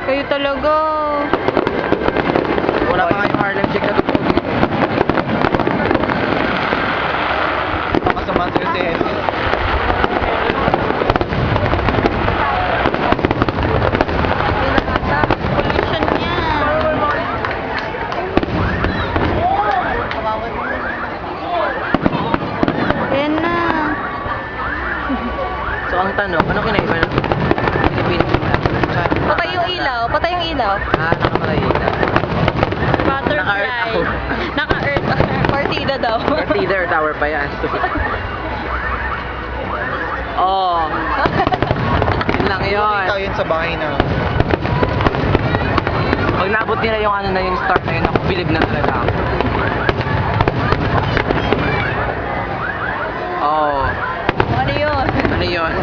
Kayo talaga. Wala pa kayong Harlem Shake na tugtog dito. Makasama sa'yo si Henry. Pollution niya. Yan na. So ang tanong, ano kinaiba ng Philippines? Patay yung ilaw. Patay yung ilaw. Nakamalay na. Naka-earth ako. Butterfly. Naka-earth. Partida daw. Partida or tower pa yan. Oh. Yun lang yun. Ikaw yun sa bahay na. Pag naabot nila yung ano na yung start na yun, ako bilib na talaga ako. Oh. Ano yun? Ano yun?